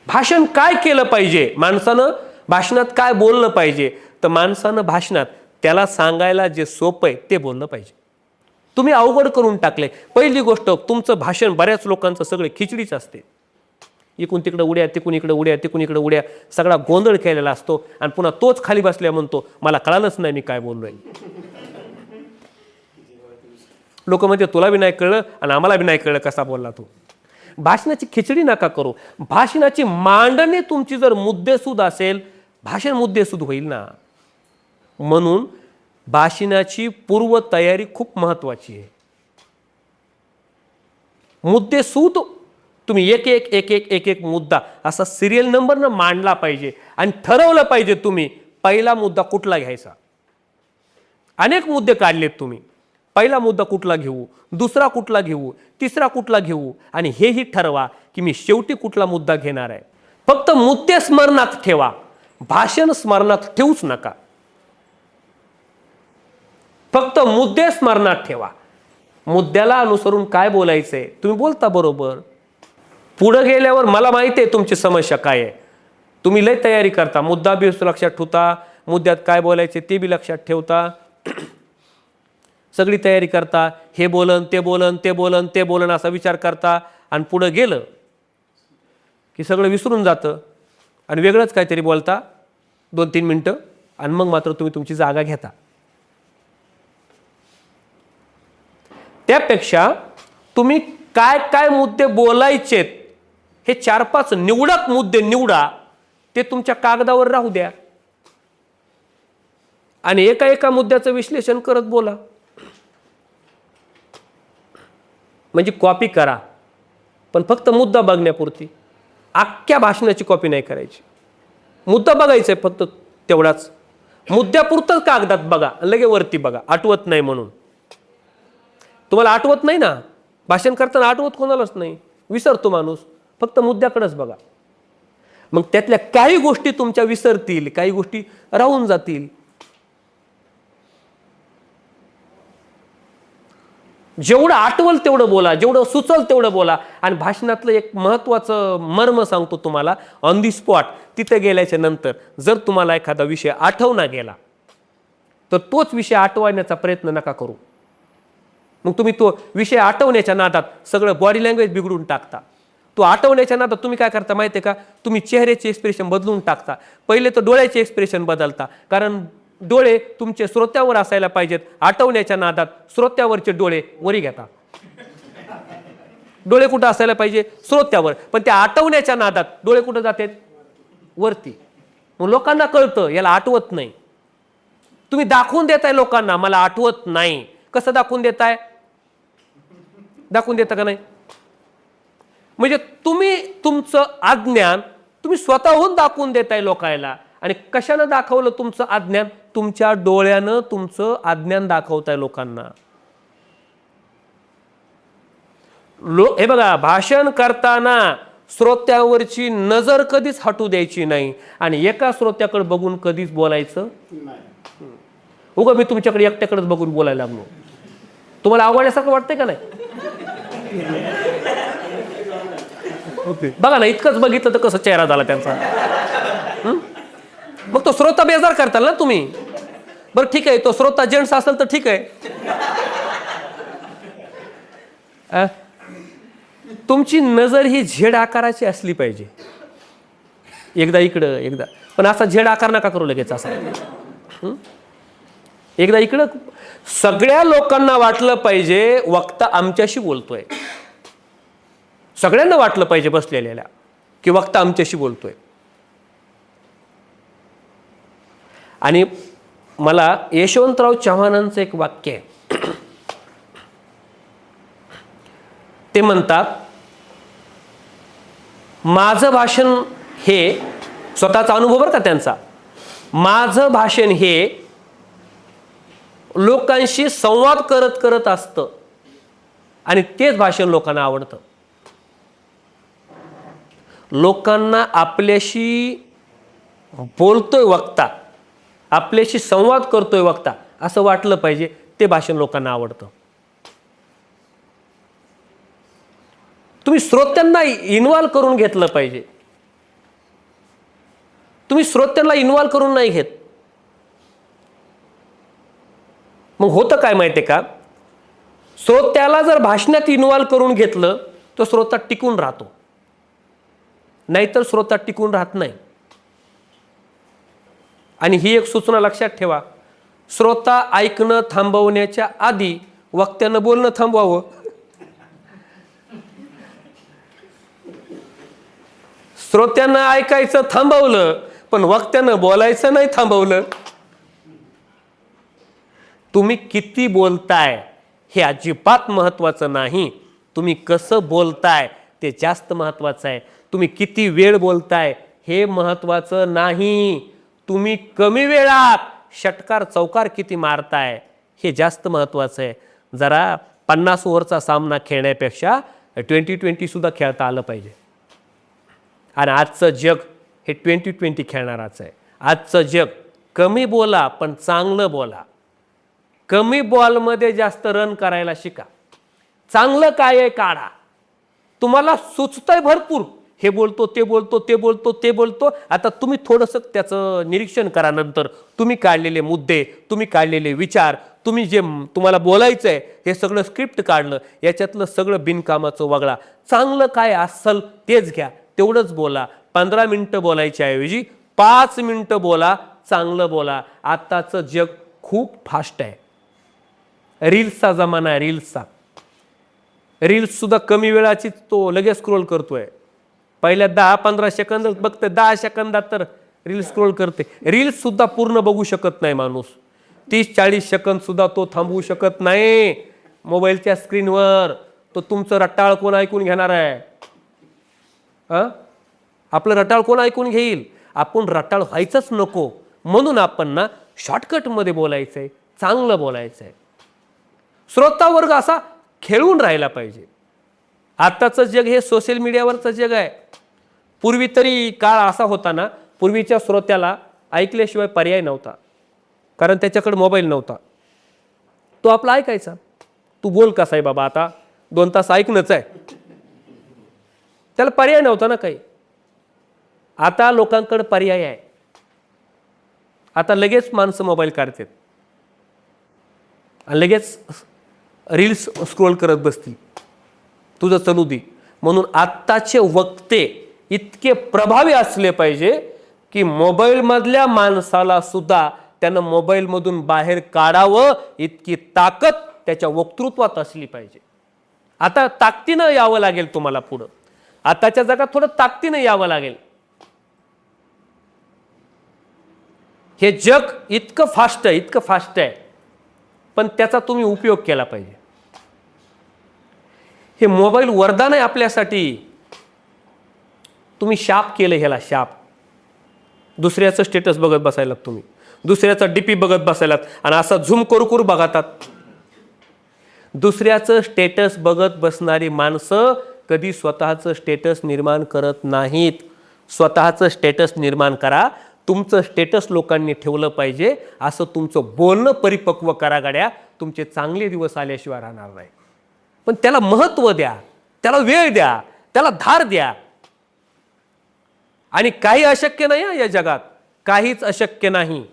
भाषण काय केलं पाहिजे, माणसानं भाषणात काय बोललं पाहिजे, तर माणसानं भाषणात त्याला सांगायला जे सोपं आहे ते बोललं पाहिजे. तुम्ही अवघड करून टाकले. पहिली गोष्ट, तुमचं भाषण बऱ्याच लोकांचं सगळे खिचडीच असते. इकडून तिकडं उड्या, तिकडून इकडं उड्या, तिकडून इकडं उड्या, सगळा गोंधळ केलेला असतो. आणि पुन्हा तोच खाली बसल्या म्हणतो मला कळालंच नाही मी काय बोललोय. लोक म्हणते तुला बी नाही कळलं आणि आम्हाला बी नाही कळलं कसा बोलला तू. भाषणाची खिचडी नका करू. भाषणाची मांडणी तुमची जर मुद्देसूद असेल, भाषण मुद्देसूद होईल ना. म्हणून भाषणाची पूर्व तयारी खूप महत्वाची आहे. मुद्देसूद तुम्ही एक एक एक एक एक एक मुद्दा असा सिरियल नंबरनं मांडला पाहिजे आणि ठरवलं पाहिजे तुम्ही पहिला मुद्दा कुठला घ्यायचा. अनेक मुद्दे काढलेत तुम्ही, पहिला मुद्दा कुठला घेऊ, दुसरा कुठला घेऊ, तिसरा कुठला घेऊ, आणि हेही ठरवा की मी शेवटी कुठला मुद्दा घेणार आहे. फक्त मुद्दे स्मरणात ठेवा, भाषण स्मरणात ठेवूच नका. फक्त मुद्दे स्मरणात ठेवा. मुद्द्याला अनुसरून काय बोलायचंय तुम्ही बोलता बरोबर. पुढे गेल्यावर मला माहिती आहे तुमची समस्या काय आहे. तुम्ही लय तयारी करता, मुद्दा बी लक्षात ठेवता, मुद्द्यात काय बोलायचे ते बी लक्षात ठेवता, सगळी तयारी करता, हे बोलन ते बोलन ते बोलन ते बोलन असा विचार करता, आणि पुढे गेलं की सगळं विसरून जातं आणि वेगळंच काहीतरी बोलता 2-3 मिनटं, आणि मग मात्र तुम्ही तुमची जागा घेता. त्यापेक्षा तुम्ही काय काय मुद्दे बोलायचेत हे 4-5 निवडक मुद्दे निवडा, ते तुमच्या कागदावर राहू द्या आणि एका एका मुद्द्याचं विश्लेषण करत बोला. म्हणजे कॉपी करा, पण फक्त मुद्दा बघण्यापुरती. अख्ख्या भाषणाची कॉपी नाही करायची. मुद्दा बघायचा आहे फक्त तेवढाच. मुद्द्यापुरतं कागदात बघा, लगे वरती बघा, आठवत नाही म्हणून. तुम्हाला आठवत नाही ना, भाषण करताना आठवत कोणालाच नाही, विसरतो माणूस. फक्त मुद्द्याकडेच बघा. मग त्यातल्या काही गोष्टी तुमच्या विसरतील, काही गोष्टी राहून जातील. जेवढं आठवल तेवढं बोला, जेवढं सुचल तेवढं बोला. आणि भाषणातलं एक महत्त्वाचं मर्म सांगतो तुम्हाला, ऑन दी स्पॉट तिथे गेल्याच्या नंतर जर तुम्हाला एखादा विषय आठवना गेला तर तोच विषय आठवण्याचा प्रयत्न नका करू. मग तुम्ही तो विषय आठवण्याच्या नादात सगळं बॉडी लँग्वेज बिघडून टाकता. तो आठवण्याच्या नादात तुम्ही काय करता माहिती आहे का, तुम्ही चेहऱ्याचे एक्सप्रेशन बदलून टाकता. पहिले तर डोळ्याचे एक्सप्रेशन बदलता, कारण डोळे तुमचे श्रोत्यावर असायला पाहिजेत. आठवण्याच्या नादात श्रोत्यावरचे डोळे वरी घेता. डोळे कुठं असायला पाहिजे, श्रोत्यावर, पण त्या आठवण्याच्या नादात डोळे कुठं जातात, वरती. मग लोकांना कळतं याला आठवत नाही. तुम्ही दाखवून देताय लोकांना मला आठवत नाही. कसं दाखवून देताय, दाखवून देता का नाही. म्हणजे तुम्ही तुमचं अज्ञान तुम्ही स्वतःहून दाखवून देताय लोकांना. आणि कशानं दाखवलं तुमचं अज्ञान, तुमच्या डोळ्यानं तुमचं अज्ञान दाखवताय लोकांना. हे बघा, भाषण करताना श्रोत्यावरची नजर कधीच हटू द्यायची नाही आणि एका श्रोत्याकडे बघून कधीच बोलायचं नाही. उगा मी तुमच्याकडे एकट्याकडेच बघून बोलायला लागलो, तुम्हाला आवडण्यासारखं वाटतंय का नाही. बघा ना, इतकंच बघितलं तर कसं चेहरा झाला त्यांचा. मग तो श्रोता बेजार करताल ना तुम्ही. बरं ठीक आहे, तो श्रोता जेंट्स असेल तर ठीक आहे. तुमची नजर ही झेड आकाराची असली पाहिजे, एकदा इकडं एकदा. पण असा झेड आकार नका करू लगेच असा. एकदा इकडं. सगळ्या लोकांना वाटलं पाहिजे वक्ता आमच्याशी बोलतोय. सगळ्यांना वाटलं पाहिजे बसलेल्या की वक्ता आमच्याशी बोलतोय. आणि मला यशवंतराव चव्हाणांचं एक वाक्य आहे. ते म्हणतात, माझं भाषण हे, स्वतःचा अनुभव बरं का त्यांचा, माझं भाषण हे लोकांशी संवाद करत करत असतं आणि तेच भाषण लोकांना आवडतं. लोकांना आपल्याशी बोलतोय वक्ता, आपल्याशी संवाद करतोय वक्ता असं वाटलं पाहिजे, ते भाषण लोकांना आवडतं. तुम्ही श्रोत्यांना इन्व्हॉल्व करून घेतलं पाहिजे. तुम्ही श्रोत्यांना इन्व्हॉल्व करून नाही घेत. मग होतं काय माहितीये का, श्रोत्याला जर भाषणात इन्व्हॉल्व करून घेतलं तर श्रोता टिकून राहतो, नाहीतर श्रोता टिकून राहत नाही. आणि ही एक सूचना लक्षात ठेवा, श्रोता ऐकणं थांबवण्याच्या आधी वक्त्यानं बोलणं थांबवावं. श्रोत्यांना ऐकायचं थांबवलं पण वक्त्यानं बोलायचं नाही थांबवलं. तुम्ही किती बोलताय हे अजिबात महत्वाचं नाही, तुम्ही कसं बोलताय ते जास्त महत्वाचं आहे. तुम्ही किती वेळ बोलताय हे महत्वाचं नाही, तुम्ही कमी वेळात षटकार चौकार किती मारताय हे जास्त महत्वाचं आहे. जरा 50 ओव्हरचा सामना खेळण्यापेक्षा 20-20 सुद्धा खेळता आलं पाहिजे. आणि आजचं जग हे 20-20 खेळणाराच आहे. आजचं जग कमी बोला पण चांगलं बोला, कमी बॉलमध्ये जास्त रन करायला शिका, चांगलं काय आहे काढा. तुम्हाला सुचतंय भरपूर, हे बोलतो ते बोलतो ते बोलतो ते बोलतो, आता तुम्ही थोडंसं त्याचं निरीक्षण करा. नंतर तुम्ही काढलेले मुद्दे, तुम्ही काढलेले विचार, तुम्ही जे तुम्हाला बोलायचं आहे हे सगळं स्क्रिप्ट काढलं, याच्यातलं सगळं बिनकामाचं वगळा. चांगलं काय असल तेच घ्या, तेवढंच बोला. 15 मिनिटं बोलायच्या ऐवजी 5 मिनिटं बोला, चांगलं बोला. आत्ताचं जग खूप फास्ट आहे, रील्सचा जमाना आहे. रील्स सुद्धा कमी वेळाची तो लगेच स्क्रोल करतोय. पहिल्या 10-15 सेकंद बघते, 10 सेकंदात तर रील्स स्क्रोल करते. रील्स सुद्धा पूर्ण बघू शकत नाही माणूस, 30-40 सेकंद सुद्धा तो थांबवू शकत नाही मोबाईलच्या स्क्रीनवर. तो तुमचं रटाळ कोण ऐकून घेणार आहे? आपलं रटाळ कोण ऐकून घेईल? आपण रटाळ व्हायचंच नको, म्हणून आपण ना शॉर्टकटमध्ये बोलायचंय, चांगलं बोलायचंय. श्रोता वर्ग असा खेळून राहायला पाहिजे. आत्ताचं जग हे सोशल मीडियावरचं जग आहे. पूर्वी तरी काळ असा होता ना, पूर्वीच्या श्रोत्याला ऐकल्याशिवाय पर्याय नव्हता, कारण त्याच्याकडे मोबाईल नव्हता. तो आपला ऐकायचा. तू बोल कसा आहे बाबा, आता 2 तास ऐकणंच आहे, त्याला पर्याय नव्हता ना काही. आता लोकांकडे पर्याय आहे. आता लगेच माणसं मोबाईल काढतात आणि लगेच रील्स स्क्रोल करत बसतील, तुझं चलू दे. म्हणून आत्ताचे वक्ते इतके प्रभावी असले पाहिजे की मोबाईलमधल्या माणसाला सुद्धा त्यानं मोबाईलमधून बाहेर काढावं इतकी ताकद त्याच्या वक्तृत्वात असली पाहिजे. आता ताकदीनं यावं लागेल तुम्हाला पुढं. आताच्या जगात थोडं ताकदीनं यावं लागेल. हे जग इतकं फास्ट आहे, इतकं फास्ट आहे, पण त्याचा तुम्ही उपयोग केला पाहिजे. हे मोबाईल वरदान आहे आपल्यासाठी, तुम्ही शाप केलं ह्याला, शाप. दुसऱ्याचं स्टेटस बघत बसायला तुम्ही, दुसऱ्याचा डीपी बघत बसायलात आणि असा झूम करू करू बघतात. दुसऱ्याचं स्टेटस बघत बसणारी माणसं कधी स्वतःचं स्टेटस निर्माण करत नाहीत. स्वतःचं स्टेटस निर्माण करा. तुमचं स्टेटस लोकांनी ठेवलं पाहिजे असं तुमचं बोलणं परिपक्व करा गड्या. तुमचे चांगले दिवस आल्याशिवाय राहणार नाही. पण त्याला महत्त्व द्या, त्याला वेळ द्या, त्याला धार द्या. आणि काही अशक्य नाही या जगात, काहीच अशक्य नाही.